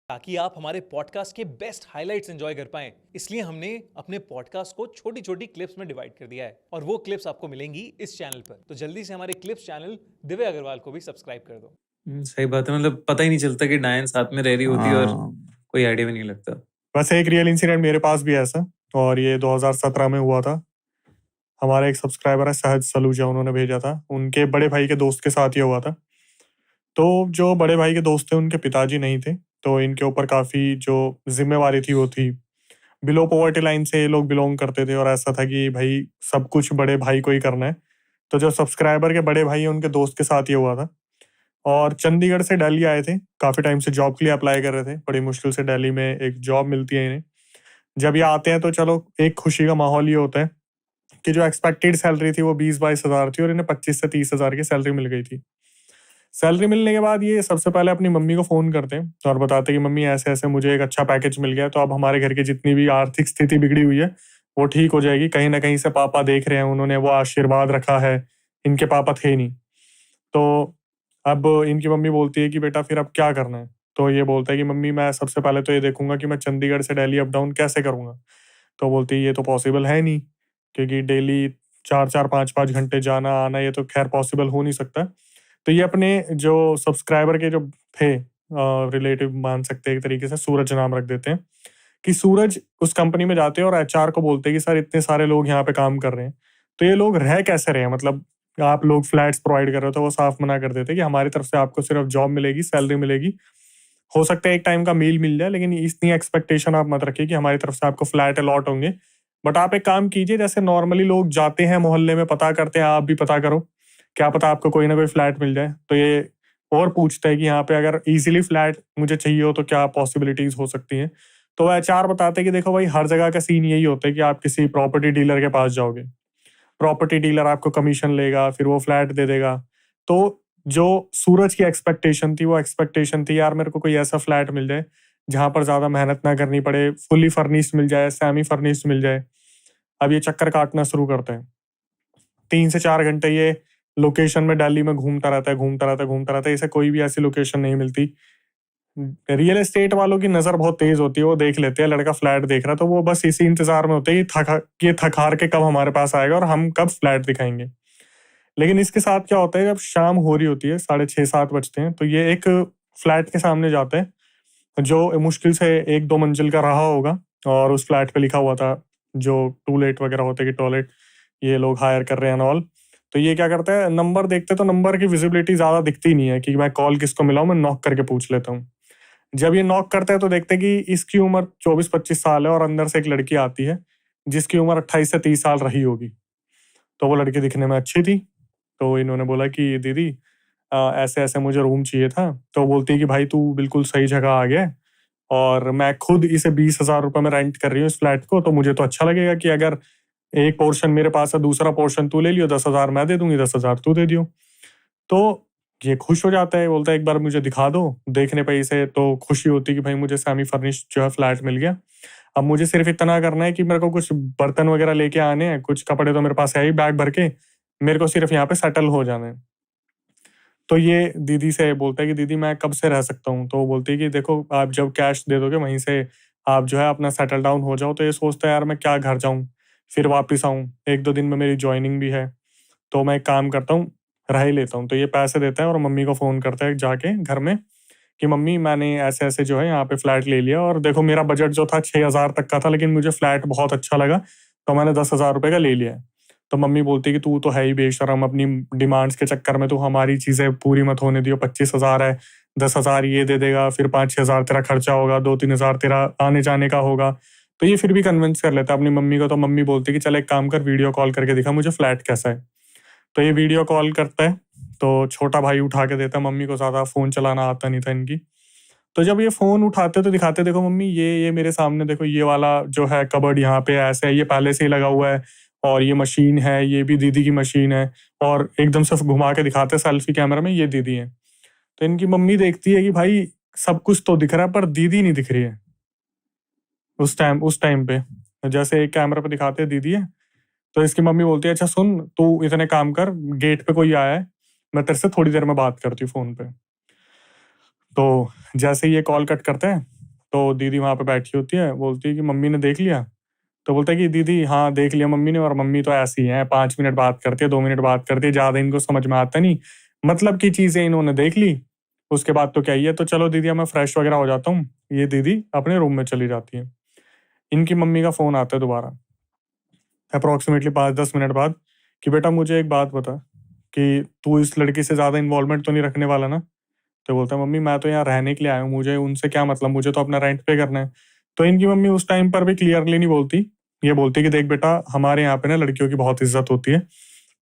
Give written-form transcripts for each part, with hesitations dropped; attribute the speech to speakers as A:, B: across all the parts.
A: ताकि आप हमारे पॉडकास्ट के बेस्ट हाइलाइट्स एंजॉय कर पाएं। इसलिए हमने अपने पॉडकास्ट को छोटी छोटी क्लिप्स में डिवाइड कर दिया है और वो क्लिप्स आपको मिलेंगी इस चैनल पर। तो जल्दी से हमारे क्लिप्स चैनल दिव्य अग्रवाल को भी सब्सक्राइब कर दो।
B: सही बात है। मतलब पता ही नहीं चलता कि डायन साथ में रह रही होती है और कोई आइडिया भी नहीं लगता।
C: बस एक रियल इंसिडेंट मेरे पास भी है ऐसा, और ये 2017 में हुआ था। हमारा एक सब्सक्राइबर है सहज सलूजा, उन्होंने भेजा था। उनके बड़े भाई के दोस्त के साथ ये हुआ था। तो जो बड़े भाई के दोस्त थे उनके पिताजी नहीं थे, तो इनके ऊपर काफ़ी जो जिम्मेवारी थी वो थी। बिलो पॉवर्टी लाइन से ये लोग बिलोंग करते थे और ऐसा था कि भाई सब कुछ बड़े भाई को ही करना है। तो जो सब्सक्राइबर के बड़े भाई हैं उनके दोस्त के साथ ये हुआ था। और चंडीगढ़ से दिल्ली आए थे, काफ़ी टाइम से जॉब के लिए अप्लाई कर रहे थे। बड़ी मुश्किल से दिल्ली में एक जॉब मिलती है इन्हें। जब ये आते हैं तो चलो एक खुशी का माहौल ये होता है कि जो एक्सपेक्टेड सैलरी थी वो 20-22 हज़ार थी और इन्हें 25 से 30 हज़ार की सैलरी मिल गई थी। सैलरी मिलने के बाद ये सबसे पहले अपनी मम्मी को फ़ोन करते हैं और बताते हैं कि मम्मी ऐसे ऐसे मुझे एक अच्छा पैकेज मिल गया, तो अब हमारे घर की जितनी भी आर्थिक स्थिति बिगड़ी हुई है वो ठीक हो जाएगी। कहीं ना कहीं से पापा देख रहे हैं, उन्होंने वो आशीर्वाद रखा है, इनके पापा थे नहीं। तो अब इनकी मम्मी बोलती है कि बेटा फिर अब क्या करना है। तो ये बोलता है कि मम्मी मैं सबसे पहले तो ये देखूंगा कि मैं चंडीगढ़ से दिल्ली अप डाउन कैसे करूंगा। तो बोलती है ये तो पॉसिबल है नहीं, क्योंकि डेली 4-4 5-5 घंटे जाना आना ये तो खैर पॉसिबल हो नहीं सकता। तो ये अपने जो सब्सक्राइबर के जो थे रिलेटिव मान सकते हैं एक तरीके से, सूरज नाम रख देते हैं कि सूरज उस कंपनी में जाते हैं और एचआर को बोलते हैं कि सर इतने सारे लोग यहाँ पे काम कर रहे हैं, तो ये लोग रह कैसे रहे हैं, मतलब आप लोग फ्लैट्स प्रोवाइड कर रहे हो। तो वो साफ मना कर देते कि हमारी तरफ से आपको सिर्फ जॉब मिलेगी, सैलरी मिलेगी, हो सकता है एक टाइम का मील मिल जाए, लेकिन इतनी एक्सपेक्टेशन आप मत रखिए कि हमारी तरफ से आपको फ्लैट अलॉट होंगे। बट आप एक काम कीजिए, जैसे नॉर्मली लोग जाते हैं मोहल्ले में पता करते हैं, आप भी पता करो, क्या पता आपको कोई ना कोई फ्लैट मिल जाए। तो ये और पूछता है कि यहाँ पे अगर इजीली फ्लैट मुझे चाहिए हो तो क्या पॉसिबिलिटीज हो सकती हैं। तो एचआर बताते हैं कि देखो भाई हर जगह का सीन यही होता है कि आप किसी प्रॉपर्टी डीलर के पास जाओगे, प्रॉपर्टी डीलर आपको कमीशन लेगा, फिर वो फ्लैट दे देगा। तो जो सूरज की एक्सपेक्टेशन थी वो एक्सपेक्टेशन थी यार मेरे को कोई ऐसा फ्लैट मिल जाए जहां पर ज्यादा मेहनत ना करनी पड़े, फुली फर्निश्ड मिल जाए, सेमी फर्निश्ड मिल जाए। अब ये चक्कर काटना शुरू करते हैं। 3 से 4 घंटे ये लोकेशन में दिल्ली में घूमता रहता है, घूमता रहता है, घूमता रहता है। इसे कोई भी ऐसी लोकेशन नहीं मिलती। रियल एस्टेट वालों की नजर बहुत तेज होती है, वो देख लेते हैं लड़का फ्लैट देख रहा, तो वो बस इसी इंतजार में होते हैं कि थक हार के कब हमारे पास आएगा और हम कब फ्लैट दिखाएंगे। लेकिन इसके साथ क्या होता है, जब शाम हो रही होती है, 6:30-7 बजते हैं, तो ये एक फ्लैट के सामने जाते हैं जो मुश्किल से 1-2 मंजिल का रहा होगा, और उस फ्लैट पे लिखा हुआ था जो टूलेट वगैरह होते हैं कि टॉयलेट ये लोग हायर कर रहे हैं ऑल। तो ये क्या करता है, नंबर देखते तो नंबर की विजिबिलिटी ज्यादा दिखती नहीं है कि मैं कॉल किसको मिलाऊं, मैं नॉक करके पूछ लेता हूँ। जब ये नॉक करते हैं तो देखते हैं कि इसकी उम्र 24-25 साल है और अंदर से एक लड़की आती है जिसकी उम्र 28 से 30 साल रही होगी। तो वो लड़की दिखने में अच्छी थी। तो इन्होंने बोला कि दीदी ऐसे ऐसे मुझे रूम चाहिए था। तो बोलती है कि भाई तू बिल्कुल सही जगह आ गया है, और मैं खुद इसे 20,000 रुपये में रेंट कर रही हूँ इस फ्लैट को, तो मुझे तो अच्छा लगेगा कि अगर एक पोर्शन मेरे पास है, दूसरा पोर्शन तू ले लियो, 10,000 मैं दे दूंगी, 10,000 तू दे दियो। तो ये खुश हो जाता है, बोलता है एक बार मुझे दिखा दो। देखने पे इसे तो खुशी होती है कि भाई मुझे सेमी फर्निश्ड जो है फ्लैट मिल गया। अब मुझे सिर्फ इतना करना है कि मेरे को कुछ बर्तन वगैरह लेके आने हैं, कुछ कपड़े तो मेरे पास है ही बैग भर के, मेरे को सिर्फ यहाँ पे सेटल हो जाना है। तो ये दीदी से बोलता है कि दीदी मैं कब से रह सकता हूँ। तो वो बोलती है कि देखो आप जब कैश दे दोगे वहीं से आप जो है अपना सेटल डाउन हो जाओ। तो ये सोचता है यार मैं क्या घर जाऊँ फिर वापिस आऊँ, 1-2 दिन में मेरी ज्वाइनिंग भी है, तो मैं एक काम करता हूँ रह ही लेता हूँ। तो ये पैसे देता है और मम्मी को फ़ोन करता है जाके घर में कि मम्मी मैंने ऐसे ऐसे जो है यहाँ पे फ्लैट ले लिया, और देखो मेरा बजट जो था 6,000 तक का था, लेकिन मुझे फ्लैट बहुत अच्छा लगा तो मैंने 10,000 रुपये का ले लिया है। तो मम्मी बोलती है कि तू तो है ही बेशरम, अपनी डिमांड्स के चक्कर में तू हमारी चीज़ें पूरी मत होने दियो। 25,000 है, 10,000 ये दे देगा, फिर 5-6 हज़ार तेरा खर्चा होगा, 2-3 हज़ार तेरा आने जाने का होगा। तो ये फिर भी कन्विंस कर लेता है अपनी मम्मी को। तो मम्मी बोलती है कि चल एक काम कर, वीडियो कॉल करके दिखा मुझे फ्लैट कैसा है। तो ये वीडियो कॉल करता है, तो छोटा भाई उठा के देता है, मम्मी को ज़्यादा फ़ोन चलाना आता नहीं था इनकी। तो जब ये फ़ोन उठाते तो दिखाते देखो मम्मी ये मेरे सामने देखो ये वाला जो है कबर्ड यहाँ पे ऐसे है, ये पहले से ही लगा हुआ है, और ये मशीन है, ये भी दीदी की मशीन है, और एकदम से घुमा के दिखाते सेल्फी कैमरा में ये दीदी है। तो इनकी मम्मी देखती है कि भाई सब कुछ तो दिख रहा है पर दीदी नहीं दिख रही है। उस टाइम पे जैसे एक कैमरा पे दिखाते हैं दीदी है, तो इसकी मम्मी बोलती है अच्छा सुन तू इतने काम कर, गेट पे कोई आया है, मैं तेरे से थोड़ी देर में बात करती हूँ फोन पे। तो जैसे ये कॉल कट करते हैं तो दीदी वहां पे बैठी होती है, बोलती है कि मम्मी ने देख लिया। तो बोलता है कि दीदी हाँ देख लिया मम्मी ने, और मम्मी तो ऐसी है 5 मिनट बात करती है, 2 मिनट बात करती है, ज्यादा इनको समझ में आता नहीं, मतलब की चीजें इन्होंने देख ली, उसके बाद तो क्या ही है, तो चलो दीदी मैं फ्रेश वगैरह हो जाता हूँ। ये दीदी अपने रूम में चली जाती है। इनकी मम्मी का फोन आता है दोबारा अप्रोक्सीमेटली 5-10 मिनट बाद कि बेटा मुझे एक बात बता कि तू इस लड़की से ज्यादा इन्वॉल्वमेंट तो नहीं रखने वाला ना। तो बोलता है मम्मी मैं तो यहाँ रहने के लिए आया हूँ, मुझे उनसे क्या मतलब, मुझे तो अपना रेंट पे करना है। तो इनकी मम्मी उस टाइम पर भी क्लियरली नहीं बोलती, ये बोलती कि देख बेटा हमारे यहाँ पे ना लड़कियों की बहुत इज्जत होती है,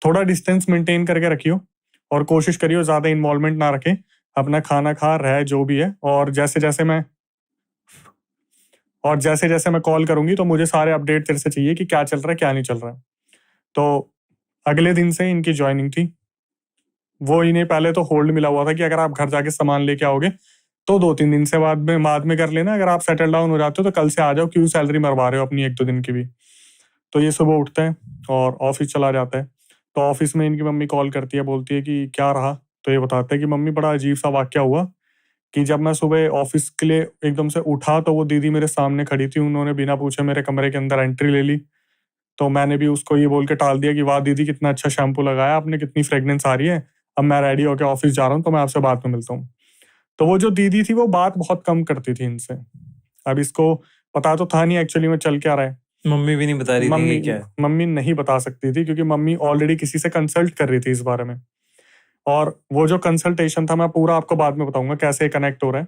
C: थोड़ा डिस्टेंस मेंटेन करके रखियो और कोशिश करियो ज्यादा इन्वॉल्वमेंट ना रखे, अपना खाना खा रह जो भी है, और जैसे जैसे मैं कॉल करूंगी तो मुझे सारे अपडेट तेरे से चाहिए कि क्या चल रहा है क्या नहीं चल रहा है। तो अगले दिन से इनकी ज्वाइनिंग थी। वो इन्हें पहले तो होल्ड मिला हुआ था कि अगर आप घर जाके सामान लेके आओगे तो 2-3 दिन से बाद में कर लेना, अगर आप सेटल डाउन हो जाते हो तो कल से आ जाओ, क्यों सैलरी मरवा रहे हो अपनी 1-2 दिन की भी। तो ये सुबह उठता है और ऑफिस चला जाता है। तो ऑफिस में इनकी मम्मी कॉल करती है, बोलती है कि क्या रहा। तो ये बताते हैं कि मम्मी बड़ा अजीब सा वाक्य हुआ कि जब मैं सुबह ऑफिस के लिए एकदम से उठा तो वो दीदी मेरे सामने खड़ी थी, उन्होंने बिना पूछे मेरे कमरे के अंदर एंट्री ले ली। तो मैंने भी उसको ये बोल के टाल दिया कि वाह दीदी कितना अच्छा शैम्पू लगाया आपने, कितनी फ्रेग्रेंस आ रही है, अब मैं रेडी होकर ऑफिस जा रहा हूँ तो मैं आपसे बाद में मिलता हूँ। तो वो जो दीदी थी वो बात बहुत कम करती थी इनसे। अब इसको पता तो था नहीं एक्चुअली में चल क्या रहा है।
B: मम्मी भी नहीं बता रही थी कि क्या है।
C: मम्मी नहीं बता सकती थी क्योंकि मम्मी ऑलरेडी किसी से कंसल्ट कर रही थी इस बारे में, और वो जो कंसल्टेशन था मैं पूरा आपको बाद में बताऊंगा कैसे कनेक्ट हो रहा है।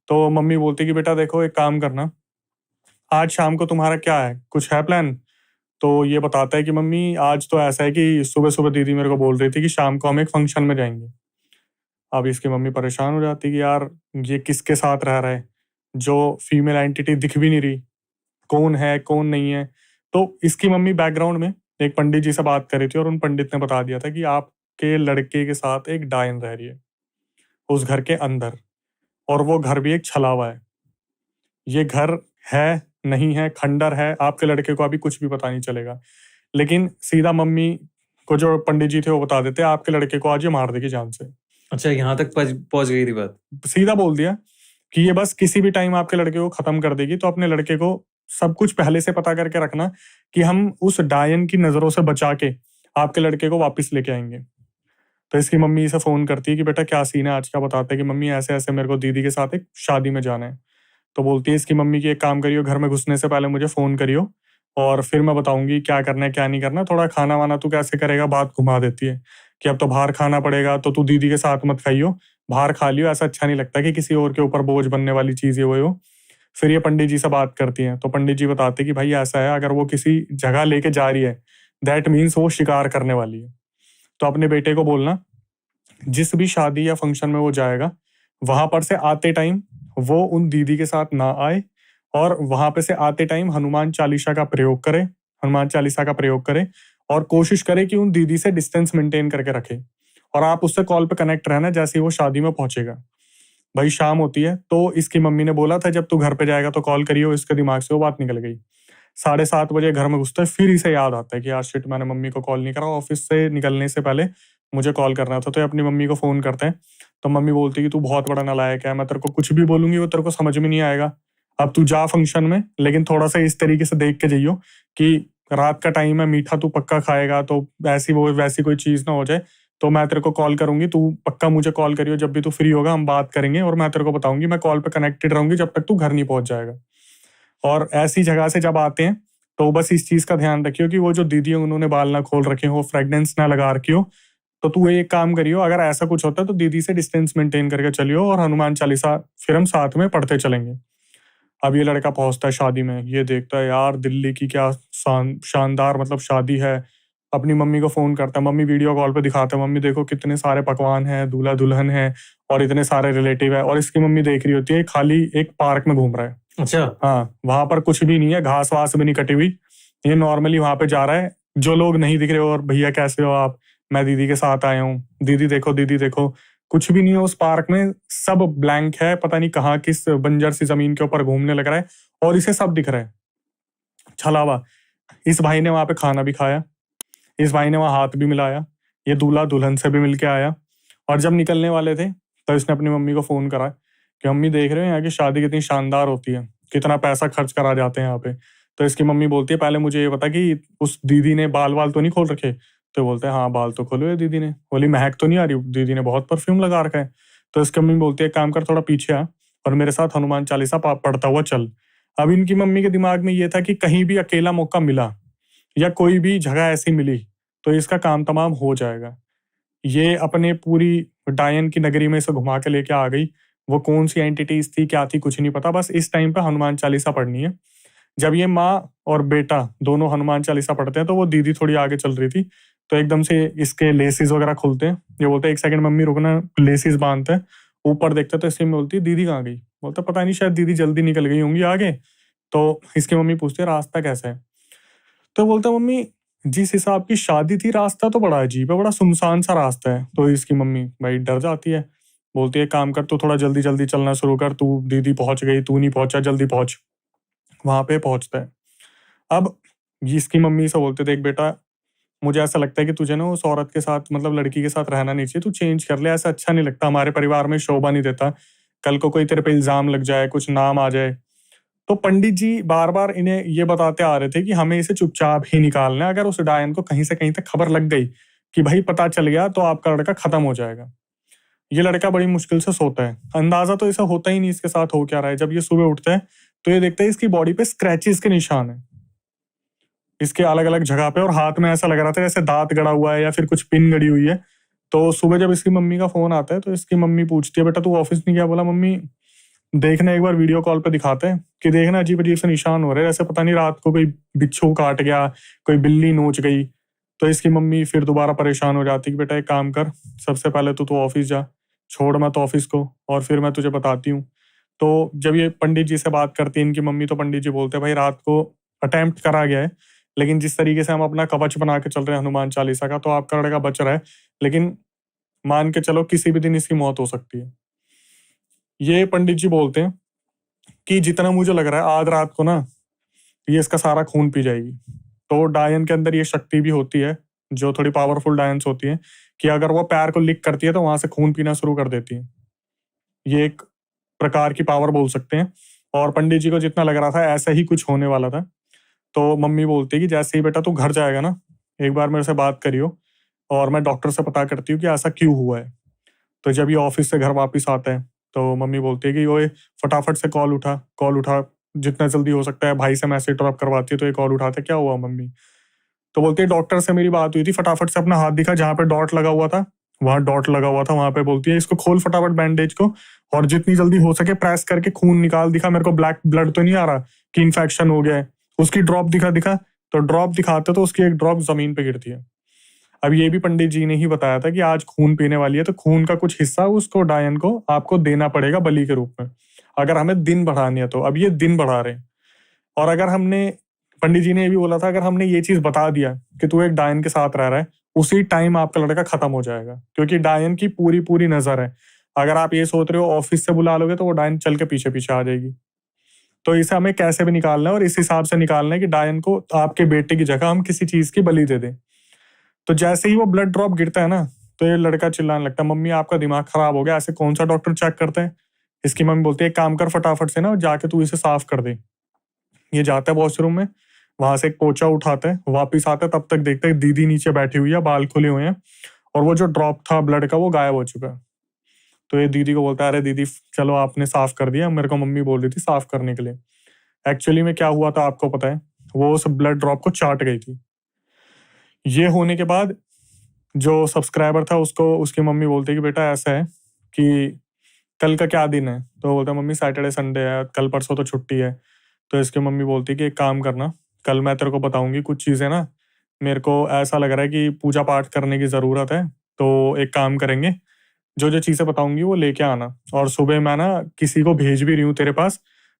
C: तो मम्मी बोलती कि बेटा देखो एक काम करना, आज शाम को तुम्हारा क्या है, कुछ है प्लान। तो ये बताता है कि मम्मी आज तो ऐसा है कि सुबह सुबह दीदी मेरे को बोल रही थी कि शाम को हम एक फंक्शन में जाएंगे। अब इसकी मम्मी परेशान हो जाती कि यार ये किसके साथ रह रहा है, जो फीमेल एंटिटी दिख भी नहीं रही, कौन है कौन नहीं है। तो इसकी मम्मी बैकग्राउंड में एक पंडित जी से बात कर रही थी और उन पंडित ने बता दिया था कि आपके लड़के के साथ एक डायन रह रही है उस घर के अंदर, और वो घर भी एक छलावा है। ये घर है नहीं है, खंडर है, आपके लड़के को अभी कुछ भी पता नहीं चलेगा, लेकिन सीधा मम्मी को जो पंडित जी थे वो बता देते आपके लड़के को आज ये मार देगी जान से।
B: अच्छा यहाँ तक पहुंच गई थी बात,
C: सीधा बोल दिया कि ये बस किसी भी टाइम आपके लड़के को खत्म कर देगी, तो अपने लड़के को सब कुछ पहले से पता करके रखना कि हम उस डायन की नजरों से बचा के आपके लड़के को वापस लेके आएंगे। तो इसकी मम्मी से फोन करती है कि बेटा क्या सीन है आज, क्या बताते हैं कि मम्मी ऐसे ऐसे मेरे को दीदी के साथ एक शादी में जाना है। तो बोलती है इसकी मम्मी की एक काम करियो, घर में घुसने से पहले मुझे फोन करियो और फिर मैं बताऊंगी क्या करना है क्या नहीं करना, थोड़ा खाना वाना तू कैसे करेगा बात घुमा देती है कि अब तो बाहर खाना पड़ेगा तो तू दीदी के साथ मत खाइयो, बाहर खा लियो, ऐसा अच्छा नहीं लगता कि किसी और के ऊपर बोझ बनने वाली चीज ये वो हो। फिर ये पंडित जी से बात करती हैं तो पंडित जी बताते कि भाई ऐसा है, अगर वो किसी जगह लेके जा रही है दैट मीन्स वो शिकार करने वाली है। तो अपने बेटे को बोलना जिस भी शादी या फंक्शन में वो जाएगा वहां पर से आते टाइम वो उन दीदी के साथ ना आए, और वहां पे से आते टाइम हनुमान चालीसा का प्रयोग करे और कोशिश करे कि उन दीदी से डिस्टेंस मेंटेन करके रखे, और आप उससे कॉल पे कनेक्ट रहना जैसे ही वो शादी में पहुंचेगा। भाई शाम होती है तो इसकी मम्मी ने बोला था जब तू घर पे जाएगा तो कॉल करियो, इसके दिमाग से वो बात निकल गई। 7:30 बजे घर में घुसता है, फिर इसे याद आता है कि यार शिट मैंने मम्मी को कॉल नहीं करा, ऑफिस से निकलने से पहले मुझे कॉल करना था। तो अपनी मम्मी को फोन करते हैं तो मम्मी बोलती कि तू बहुत बड़ा नालायक है, मैं तेरे को कुछ भी बोलूंगी वो तेरे को समझ में नहीं आएगा, अब तू जा फंक्शन में, लेकिन थोड़ा सा इस तरीके से देख के जाइयो कि रात का टाइम है, मीठा तू पक्का खाएगा तो वैसी कोई चीज ना हो जाए, तो मैं तेरे को कॉल करूंगी, तू पक्का मुझे कॉल करियो जब भी तू फ्री होगा, हम बात करेंगे और मैं तेरे को बताऊंगी, मैं कॉल पे कनेक्टेड रहूंगी जब तक तू घर नहीं पहुंच जाएगा। और ऐसी जगह से जब आते हैं तो बस इस चीज का ध्यान रखियो कि वो जो दीदी उन्होंने बाल ना खोल रखे हो, फ्रेग्रेंस ना लगा रखी हो, तो तू एक काम करियो अगर ऐसा कुछ होता है तो दीदी से डिस्टेंस मेंटेन करके चलियो, और हनुमान चालीसा फिर हम साथ में पढ़ते चलेंगे। अब ये लड़का पहुंचता है शादी में, ये देखता है यार दिल्ली की क्या शानदार मतलब शादी है, अपनी मम्मी को फोन करता है, मम्मी वीडियो कॉल पे दिखाता है, मम्मी देखो कितने सारे पकवान हैं, दूल्हा दुल्हन है और इतने सारे रिलेटिव है, और इसकी मम्मी देख रही होती है खाली एक पार्क में घूम रहा है।
B: अच्छा
C: हाँ, वहां पर कुछ भी नहीं है, घास वास भी नहीं कटी हुई, ये नॉर्मली वहां पे जा रहा है, जो लोग नहीं दिख रहे हो और भैया कैसे हो आप, मैं दीदी के साथ आया हूँ, दीदी देखो, कुछ भी नहीं है उस पार्क में, सब ब्लैंक है, पता नहीं कहाँ किस बंजर सी जमीन के ऊपर घूमने लग रहा है और इसे सब दिख रहा है छलावा। इस भाई ने वहां पे खाना भी खाया, इस भाई ने वहां हाथ भी मिलाया, ये दूल्हा दुल्हन से भी मिलके आया, और जब निकलने वाले थे तो इसने अपनी मम्मी को फोन करा कि मम्मी देख रहे हो यहाँ की शादी कितनी शानदार होती है, कितना पैसा खर्च करा जाते हैं यहाँ पे। तो इसकी मम्मी बोलती है पहले मुझे ये बता कि उस दीदी ने बाल वाल तो नहीं खोल रखे। तो बोलते हैं हाँ बाल तो खोले हुए दीदी ने। बोली महक तो नहीं आ रही? दीदी ने बहुत परफ्यूम लगा रखा है। तो इसकी मम्मी बोलती है काम कर थोड़ा पीछे आ और मेरे साथ हनुमान चालीसा पढ़ता हुआ चल। अब इनकी मम्मी के दिमाग में ये था कि कहीं भी अकेला मौका मिला या कोई भी जगह ऐसी मिली तो इसका काम तमाम हो जाएगा। ये अपने पूरी डायन की नगरी में इसे घुमा के लेके आ गई। वो कौन सी एंटिटीज थी क्या थी कुछ नहीं पता, बस इस टाइम पे हनुमान चालीसा पढ़नी है। जब ये माँ और बेटा दोनों हनुमान चालीसा पढ़ते हैं तो वो दीदी थोड़ी आगे चल रही थी, तो एकदम से इसके लेसिस वगैरह खुलते हैं। ये बोलते हैं एक सेकंड मम्मी रुकना, लेसिस बांधते हैं। ऊपर देखते तो इसकी मम्मी बोलती है दीदी कहाँ गई? बोलता पता नहीं शायद दीदी जल्दी निकल गई होंगी आगे। तो इसकी मम्मी पूछती है रास्ता कैसा है? तो बोलता मम्मी जिस हिसाब की शादी थी रास्ता तो बड़ा अजीब है, बड़ा सुनसान सा रास्ता है। तो इसकी मम्मी भाई डर जाती है, बोलती है काम कर तू थोड़ा जल्दी जल्दी चलना शुरू कर, तू दीदी पहुंच गई तू नहीं पहुंचा, जल्दी पहुंच। वहां पे पहुंचता है। अब इसकी मम्मी से बोलते देख बेटा मुझे ऐसा लगता है कि तुझे ना उस औरत के साथ मतलब लड़की के साथ रहना नहीं चाहिए, तू चेंज कर ले, ऐसा अच्छा नहीं लगता, हमारे परिवार में शोभा नहीं देता, कल को कोई तेरे पे इल्जाम लग जाए, कुछ नाम आ जाए। तो पंडित जी बार बार इन्हें ये बताते आ रहे थे कि हमें इसे चुपचाप ही निकालना है। अगर उस डायन को कहीं से कहीं तक खबर लग गई कि भाई पता चल गया तो आपका लड़का खत्म हो जाएगा। ये लड़का बड़ी मुश्किल से सोता है, अंदाजा तो ऐसा होता ही नहीं इसके साथ हो क्या रहा है। जब ये सुबह उठता है तो ये देखता है इसकी बॉडी पे स्क्रैचेस के निशान है इसके अलग अलग जगह पे, और हाथ में ऐसा लग रहा था जैसे दांत गड़ा हुआ है या फिर कुछ पिन गड़ी हुई है। तो सुबह जब इसकी मम्मी का फोन आता है तो इसकी मम्मी पूछती है बेटा तू ऑफिस नहीं गया? बोला मम्मी देखना एक बार वीडियो कॉल पे दिखाते हैं कि देखना अजीब अजीब से निशान हो रहे हैं, जैसे पता नहीं रात को कोई बिच्छू काट गया, कोई बिल्ली नोच गई। तो इसकी मम्मी फिर दोबारा परेशान हो जाती कि बेटा एक काम कर, सबसे पहले तो तू ऑफिस जा, छोड़ मत ऑफिस को और फिर मैं तुझे बताती हूँ। तो जब ये पंडित जी से बात करती है इनकी मम्मी तो पंडित जी बोलते हैं भाई रात को अटेम्प्ट करा गया है, लेकिन जिस तरीके से हम अपना कवच बना के चल रहे हैं हनुमान चालीसा का तो आपका लड़का बच रहा है, लेकिन मान के चलो किसी भी दिन इसकी मौत हो सकती है। ये पंडित जी बोलते हैं कि जितना मुझे लग रहा है आज रात को ना ये इसका सारा खून पी जाएगी। तो डायन के अंदर ये शक्ति भी होती है जो थोड़ी पावरफुल डायन्स होती है कि अगर वो पैर को लिक करती है तो वहां से खून पीना शुरू कर देती है। ये एक प्रकार की पावर बोल सकते हैं। और पंडित जी को जितना लग रहा था ऐसा ही कुछ होने वाला था। तो मम्मी बोलती है कि जैसे ही बेटा तू घर जाएगा ना एक बार मेरे से बात करियो और मैं डॉक्टर से पता करती हूँ कि ऐसा क्यों हुआ है। तो जब ये ऑफिस से घर वापस आता है तो मम्मी बोलती है कि ओए फटाफट से कॉल उठा, जितना जल्दी हो सकता है भाई से मैसेज ड्रॉप करवाती है। तो ये कॉल उठाते क्या हुआ मम्मी? तो बोलती है डॉक्टर से मेरी बात हुई थी, फटाफट से अपना हाथ दिखा जहाँ पे डॉट लगा हुआ था, वहां डॉट लगा हुआ था वहां पे। बोलती है इसको खोल फटाफट बैंडेज को और जितनी जल्दी हो सके प्रेस करके खून निकाल, दिखा मेरे को ब्लैक ब्लड तो नहीं आ रहा कि इन्फेक्शन हो गया है। उसकी ड्रॉप दिखा। तो ड्रॉप दिखाते तो उसकी एक ड्रॉप जमीन पे गिरती है। अब ये भी पंडित जी ने ही बताया था कि आज खून पीने वाली है तो खून का कुछ हिस्सा उसको डायन को आपको देना पड़ेगा बलि के रूप में, अगर हमें दिन बढ़ानी है तो। अब ये दिन बढ़ा रहे हैं और अगर हमने, पंडित जी ने ये भी बोला था अगर हमने ये चीज बता दिया कि तू एक डायन के साथ रह रहा है उसी टाइम आपका लड़का खत्म हो जाएगा, क्योंकि डायन की पूरी पूरी नजर है। अगर आप ये सोच रहे हो ऑफिस से बुला लोगे तो वो डायन चल के पीछे पीछे आ जाएगी। तो इसे हमें कैसे भी निकालना है और इस हिसाब से निकालना है कि डायन को आपके बेटे की जगह हम किसी चीज की बलि दे दें। तो जैसे ही वो ब्लड ड्रॉप गिरता है ना तो ये लड़का चिल्लाने लगता है मम्मी आपका दिमाग खराब हो गया, ऐसे कौन सा डॉक्टर चेक करते हैं? इसकी मम्मी बोलती है एक काम कर फटाफट से ना जाके तू इसे साफ कर दे। ये जाता है वॉशरूम में, वहां से एक पोचा उठाता है, वापिस आता है, तब तक देखता है दीदी नीचे बैठी हुई है, बाल खुले हुए हैं और वो जो ड्रॉप था ब्लड का वो गायब हो चुका है। तो ये दीदी को बोलता है अरे दीदी चलो आपने साफ कर दिया, मेरे को मम्मी बोल रही थी साफ करने के लिए। एक्चुअली में क्या हुआ था आपको पता है, वो उस ब्लड ड्रॉप को चाट गई थी। ये होने के बाद जो सब्सक्राइबर था उसको उसकी मम्मी बोलती है कि बेटा ऐसा है कि कल का क्या दिन है? तो बोलता है मम्मी सैटरडे संडे है, कल परसों तो छुट्टी है। तो इसकी मम्मी बोलती है कि एक काम करना, कल मैं तेरे को बताऊंगी कुछ चीजें ना, मेरे को ऐसा लग रहा है कि पूजा पाठ करने की जरूरत है। तो एक काम करेंगे, जो जो चीजें बताऊंगी वो लेके आना, और सुबह मैं ना किसी को भेज भी रही हूँ तेरे पास,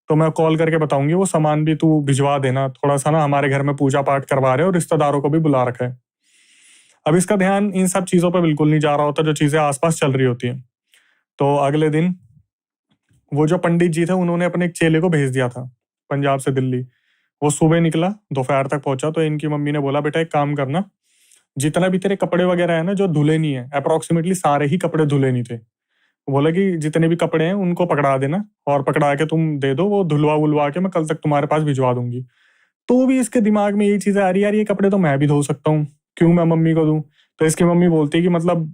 C: तो मैं कॉल करके बताऊंगी, वो सामान भी तू भिजवा देना। थोड़ा सा ना हमारे घर में पूजा पाठ करवा रहे हैं और रिश्तेदारों को भी बुला रखा है। अब इसका ध्यान इन सब चीजों पर बिल्कुल नहीं जा रहा होता जो चीजें आसपास चल रही होती हैं। तो अगले दिन वो जो पंडित जी थे उन्होंने अपने एक चेले को भेज दिया था पंजाब से दिल्ली। वो सुबह निकला, दोपहर तक पहुंचा। तो इनकी मम्मी ने बोला बेटा एक काम करना, जितना भी तेरे कपड़े वगैरह है ना जो धुले नहीं है, अप्रोक्सीमेटली सारे ही कपड़े धुले नहीं थे, बोला कि जितने भी कपड़े हैं उनको पकड़ा देना और पकड़ा के तुम दे दो, वो धुलवा वुलवा के मैं कल तक तुम्हारे पास भिजवा दूंगी। तो भी इसके दिमाग में यही चीजें आ रही यार, ये कपड़े तो मैं भी धो सकता हूँ, क्यों मैं मम्मी को दूं। तो इसकी मम्मी बोलती है कि मतलब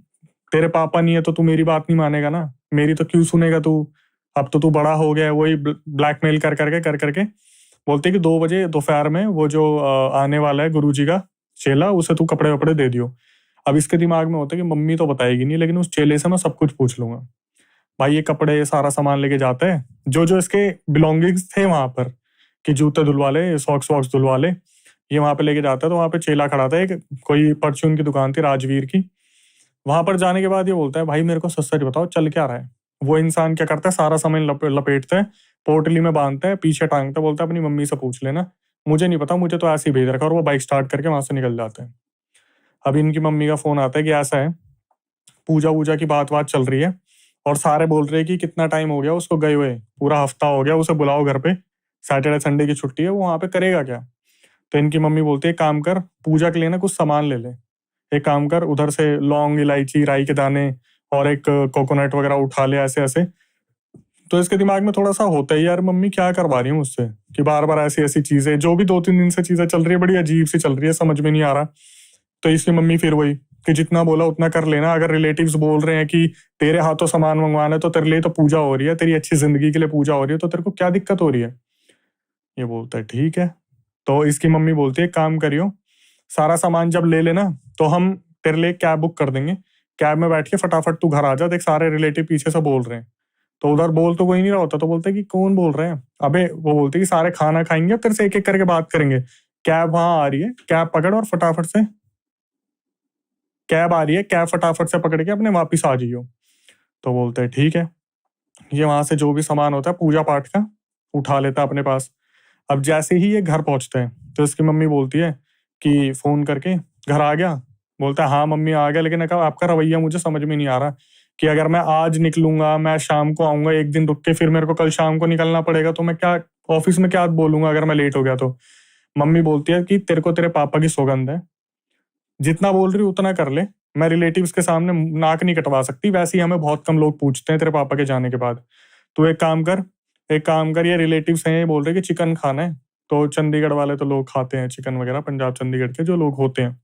C: तेरे पापा नहीं है तो तू मेरी बात नहीं मानेगा ना, मेरी तो क्यों सुनेगा तू, अब तो तू बड़ा हो गया है। वही ब्लैकमेल कर करके बोलते कि 2 बजे दोपहर में वो जो आने वाला है गुरुजी का चेला, उसे तू कपड़े वपड़े दे दियो। अब इसके दिमाग में होता है कि मम्मी तो बताएगी नहीं, लेकिन उस चेले से मैं सब कुछ पूछ लूंगा। भाई ये कपड़े सारा सामान लेके जाता है, जो जो इसके बिलोंगिंग्स थे वहां पर, कि जूते धुलवा ले, सॉक्स वॉक्स धुलवा ले, ये वहां पे लेके जाता है। तो वहां पे चेला खड़ा था, एक कोई परचून की दुकान थी राजवीर की। वहां पर जाने के बाद ये बोलता है भाई मेरे को सच सच बताओ चल क्या रहा है। वो इंसान क्या करता है, सारा सामान लपेटता है, पोटली में बांधता है, पीछे टांगता है, बोलता है अपनी मम्मी से पूछ लेना, मुझे नहीं पता, मुझे तो ऐसे ही भेज रखा। और वो बाइक स्टार्ट करके वहां से निकल जाते हैं। अभी इनकी मम्मी का फोन आता है कि ऐसा है, पूजा वूजा की बात चल रही है, और सारे बोल रहे हैं कि कितना टाइम हो गया उसको गए हुए, पूरा हफ्ता हो गया, उसे बुलाओ घर पे, सैटरडे संडे की छुट्टी है, वो वहां पे करेगा क्या। तो इनकी मम्मी बोलती है काम कर, पूजा के लिए ना कुछ सामान ले ले, एक काम कर उधर से लौंग, इलायची, राई के दाने और एक कोकोनट वगैरह उठा ले, ऐसे ऐसे। तो इसके दिमाग में थोड़ा सा होता है यार मम्मी क्या करवा रही है मुझसे, कि बार बार ऐसी ऐसी चीजें, जो भी 2-3 दिन से चीजें चल रही है बड़ी अजीब सी चल रही है, समझ में नहीं आ रहा। तो इसकी मम्मी फिर वही कि जितना बोला उतना कर लेना, अगर रिलेटिव्स बोल रहे हैं कि तेरे हाथों सामान मंगवाना है तो तेरे लिए तो पूजा हो रही है, तेरी अच्छी जिंदगी के लिए पूजा हो रही है, तो तेरे को क्या दिक्कत हो रही है। ये बोलता है ठीक है। तो इसकी मम्मी बोलती है काम करियो, सारा सामान जब ले लेना तो हम तेरे लिए कैब बुक कर देंगे, कैब में बैठ के फटाफट तू घर आ जा, देख सारे रिलेटिव पीछे से बोल रहे हैं। तो उधर बोल तो कोई नहीं रहा होता, तो बोलते कि कौन बोल रहे हैं, अबे वो बोलते कि सारे खाना खाएंगे, तेरे से एक एक करके बात करेंगे, कैब वहां आ रही है, कैब पकड़ और फटाफट से, कैब आ रही है, कैब फटाफट से पकड़ के अपने वापिस आ जाइयो। तो बोलते हैं ठीक है। ये वहां से जो भी सामान होता है पूजा पाठ का उठा लेता है अपने पास। अब जैसे ही ये घर पहुंचते हैं तो इसकी मम्मी बोलती है कि फोन करके घर आ गया, बोलता है हाँ मम्मी आ गया, लेकिन आपका रवैया मुझे समझ में नहीं आ रहा कि अगर मैं आज निकलूंगा, मैं शाम को आऊंगा, एक दिन रुक के फिर मेरे को कल शाम को निकलना पड़ेगा, तो मैं क्या ऑफिस में क्या बोलूंगा अगर मैं लेट हो गया तो। मम्मी बोलती है कि तेरे को तेरे पापा की सौगंध है, जितना बोल रही उतना कर ले, मैं रिलेटिव्स के सामने नाक नहीं कटवा सकती, वैसे ही हमें बहुत कम लोग पूछते हैं तेरे पापा के जाने के बाद। तो एक काम कर, ये रिलेटिव्स हैं, ये बोल रहे कि चिकन खाना है, तो चंडीगढ़ वाले तो लोग खाते हैं चिकन वगैरह, पंजाब चंडीगढ़ के जो लोग होते हैं,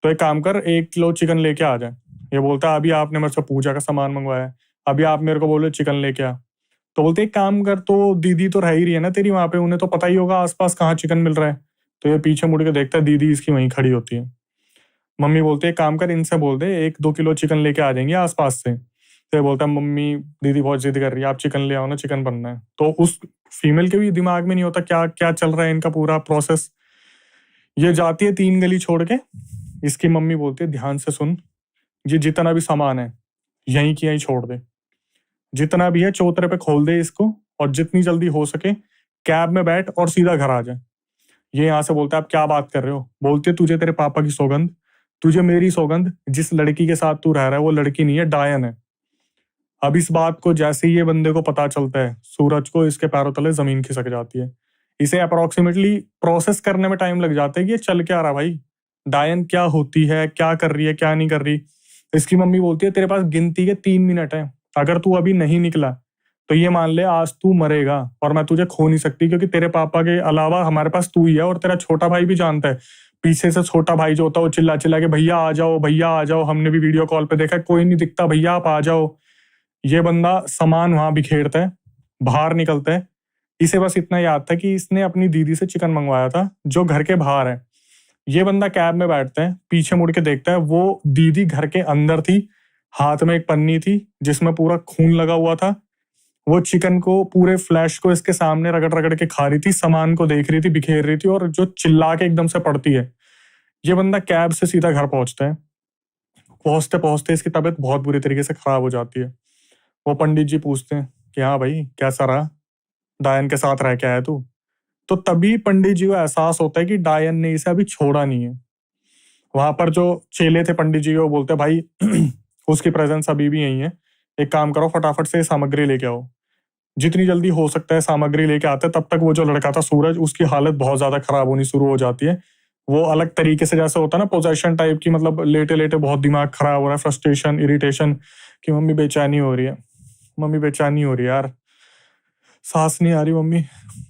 C: तो एक काम कर 1 किलो चिकन लेके आ जाए। ये बोलता है अभी आपने मेरे से पूजा का सामान मंगवाया, अभी आप मेरे को बोले चिकन लेके आ। तो बोलते एक काम कर, तो दीदी तो रह ही रही है ना तेरी वहां पे, उन्हें तो पता ही होगा आसपास कहाँ चिकन मिल रहा है। तो ये पीछे मुड़ के देखता है, दीदी इसकी वहीं खड़ी होती है। मम्मी बोलती है काम कर, इनसे बोल दे 1-2 किलो चिकन लेके आ जाएंगे आसपास से। तो ये बोलता है मम्मी दीदी बहुत जिद कर रही है, आप चिकन ले आओ ना, चिकन बनना है। तो उस फीमेल के भी दिमाग में नहीं होता क्या क्या चल रहा है इनका पूरा प्रोसेस। ये जाती है 3 गली छोड़ के। इसकी मम्मी बोलती है ध्यान से सुन, ये जितना भी सामान है यहीं की यहीं छोड़ दे, जितना भी है चौतरे पे खोल दे इसको, और जितनी जल्दी हो सके कैब में बैठ और सीधा घर आ जाए। ये यहाँ से बोलता है आप क्या बात कर रहे हो। बोलते तुझे तेरे पापा की सौगंध, तुझे मेरी सौगंध, जिस लड़की के साथ तू रह रहा है वो लड़की नहीं है, डायन है। अब इस बात को जैसे ही ये बंदे को पता चलता है, सूरज को इसके पैरों तले जमीन खिसक जाती है। इसे अप्रोक्सीमेटली प्रोसेस करने में टाइम लग जाता है कि ये चल क्या रहा भाई, डायन क्या होती है, क्या कर रही है, क्या नहीं कर रही। इसकी मम्मी बोलती है तेरे पास गिनती के 3 मिनट है, अगर तू अभी नहीं निकला तो ये मान ले आज तू मरेगा, और मैं तुझे खो नहीं सकती, क्योंकि तेरे पापा के अलावा हमारे पास तू ही है, और तेरा छोटा भाई भी जानता है। पीछे से छोटा भाई जो होता है वो चिल्ला चिल्ला के भैया आ जाओ, भैया आ जाओ, हमने भी वीडियो कॉल पे देखा, कोई नहीं दिखता, भैया आप आ जाओ। ये बंदा सामान वहां बिखेरता है, बाहर निकलता है। इसे बस इतना याद था कि इसने अपनी दीदी से चिकन मंगवाया था जो घर के बाहर है। ये बंदा कैब में बैठता है, पीछे मुड़ के देखता है, वो दीदी घर के अंदर थी, हाथ में एक पन्नी थी जिसमें पूरा खून लगा हुआ था। वो चिकन को, पूरे फ्लैश को इसके सामने रगड़ रगड़ के खा रही थी, सामान को देख रही थी, बिखेर रही थी, और जो चिल्ला के एकदम से पड़ती है। ये बंदा कैब से सीधा घर पहुंचता है। पहुंचते पहुंचते इसकी तबीयत बहुत बुरी तरीके से खराब हो जाती है। वो पंडित जी पूछते हैं कि हाँ भाई कैसा रहा, डायन के साथ रह के आया तू। तो तभी पंडित जी को एहसास होता है कि डायन ने इसे अभी छोड़ा नहीं है। वहां पर जो चेले थे पंडित जी, वो बोलते हैं भाई उसकी प्रेजेंस अभी भी यही है, एक काम करो फटाफट से सामग्री लेके आओ, जितनी जल्दी हो सकता है सामग्री लेके आते। तब तक वो जो लड़का था सूरज, उसकी हालत बहुत ज्यादा खराब होनी शुरू हो जाती है। वो अलग तरीके से, जैसे होता है ना पोजेशन टाइप की, मतलब लेटे लेटे बहुत दिमाग खराब हो रहा है, फ्रस्ट्रेशन, इरिटेशन, कि मम्मी बेचैनी हो रही है। मम्मी बेचैनी हो रही है यार, सांस नहीं आ रही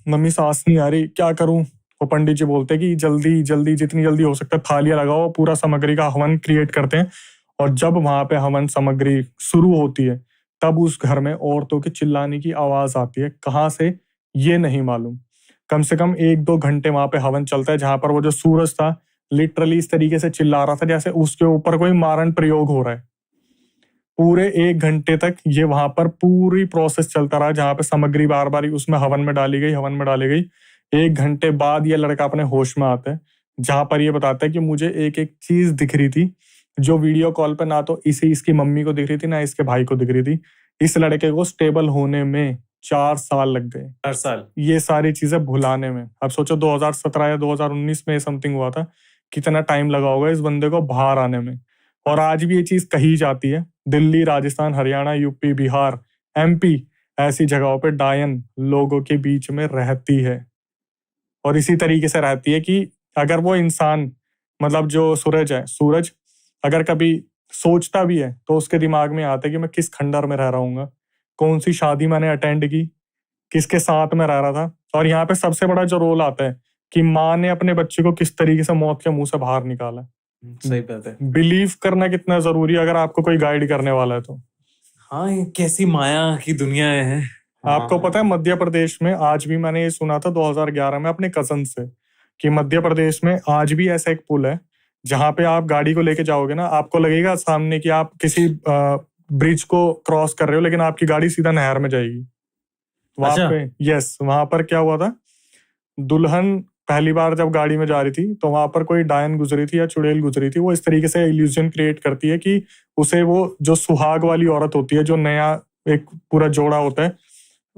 C: मम्मी सांस नहीं आ रही, क्या करूं। वो पंडित जी बोलते कि जल्दी जल्दी जितनी जल्दी हो सकता है थालियां लगाओ, पूरा सामग्री का हवन क्रिएट करते हैं। और जब वहां पे हवन सामग्री शुरू होती है तब उस घर में औरतों के चिल्लाने की आवाज आती है। कहाँ से ये नहीं मालूम। कम से कम 1-2 घंटे वहां पे हवन चलता है, जहां पर वो जो सूरज था लिटरली इस तरीके से चिल्ला रहा था जैसे उसके ऊपर कोई मारण प्रयोग हो रहा है। पूरे 1 घंटे तक ये वहां पर पूरी प्रोसेस चलता रहा, जहां पे सामग्री बार बार उसमें हवन में डाली गई। 1 घंटे बाद ये लड़का अपने होश में आता है, जहां पर ये बताता है कि मुझे एक एक चीज दिख रही थी जो वीडियो कॉल पे ना तो इसकी मम्मी को दिख रही थी ना इसके भाई को दिख रही थी। इस लड़के को स्टेबल होने में 4 साल लग गए।
B: 4 साल
C: ये सारी चीजें भुलाने में। अब सोचो 2017 या 2019 में समथिंग हुआ था, कितना टाइम लगा होगा इस बंदे को बाहर आने में। और आज भी ये चीज कही जाती है, दिल्ली, राजस्थान, हरियाणा, यूपी, बिहार, एमपी ऐसी जगहों पे डायन लोगों के बीच में रहती है। और इसी तरीके से रहती है कि अगर वो इंसान, मतलब जो सूरज अगर कभी सोचता भी है तो उसके दिमाग में आता है कि मैं किस खंडर में रह रहा हूँ, कौन सी शादी मैंने अटेंड की, किसके साथ में रह रहा था। और यहाँ पे सबसे बड़ा जो रोल आता है कि माँ ने अपने बच्चे को किस तरीके से मौत के मुंह से बाहर निकाला।
B: सही बात है।
C: बिलीव करना कितना जरूरी है अगर आपको कोई गाइड करने वाला है तो।
B: हाँ, ये कैसी माया की दुनिया है।
C: आपको पता है मध्य प्रदेश में आज भी, मैंने ये सुना था 2011 में अपने कजन से, कि मध्य प्रदेश में आज भी ऐसा एक पुल है जहां पे आप गाड़ी को लेके जाओगे ना, आपको लगेगा सामने कि आप किसी ब्रिज को क्रॉस कर रहे हो, लेकिन आपकी गाड़ी सीधा नहर में जाएगी वहां पे। यस, वहां पर क्या हुआ था, दुल्हन पहली बार जब गाड़ी में जा रही थी तो वहां पर कोई डायन गुजरी थी या चुड़ैल गुजरी थी। वो इस तरीके से इल्यूजन क्रिएट करती है कि उसे वो जो सुहाग वाली औरत होती है, जो नया एक पूरा जोड़ा होता है,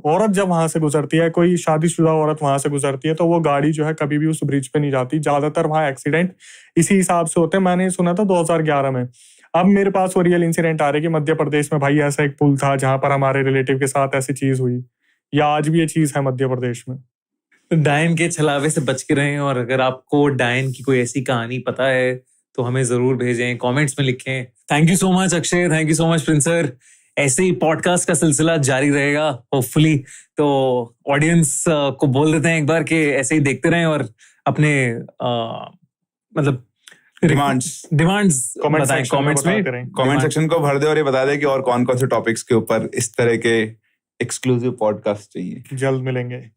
C: औरत जब वहां से गुजरती है, कोई शादीशुदा औरत वहां से गुजरती है, तो वो गाड़ी जो है कभी भी उस ब्रिज पे नहीं जाती। ज्यादातर वहां एक्सीडेंट इसी हिसाब से होते हैं। मैंने सुना था 2011 में। अब मेरे पास वो रियल इंसिडेंट आ रहा है कि मध्य प्रदेश में भाई ऐसा एक पुल था जहां पर हमारे रिलेटिव के साथ ऐसी चीज हुई, या आज भी ये चीज है मध्य प्रदेश में।
B: डायन के छलावे से बच के रहें। और अगर आपको डायन की कोई ऐसी कहानी पता है तो हमें जरूर भेजें, कमेंट्स में लिखें। Thank you so much Akshay, thank you so much Prince sir. ऐसे ही पॉडकास्ट का सिलसिला जारी रहेगा होपफुली। तो ऑडियंस को बोल देते हैं एक बार कि ऐसे ही देखते रहें और अपने मतलब डिमांड्स बताएं कमेंट्स में।
D: कमेंट सेक्शन को भर दे और ये बता दे कि और कौन कौन से टॉपिक्स के ऊपर इस तरह के एक्सक्लूसिव पॉडकास्ट चाहिए।
C: जल्द मिलेंगे।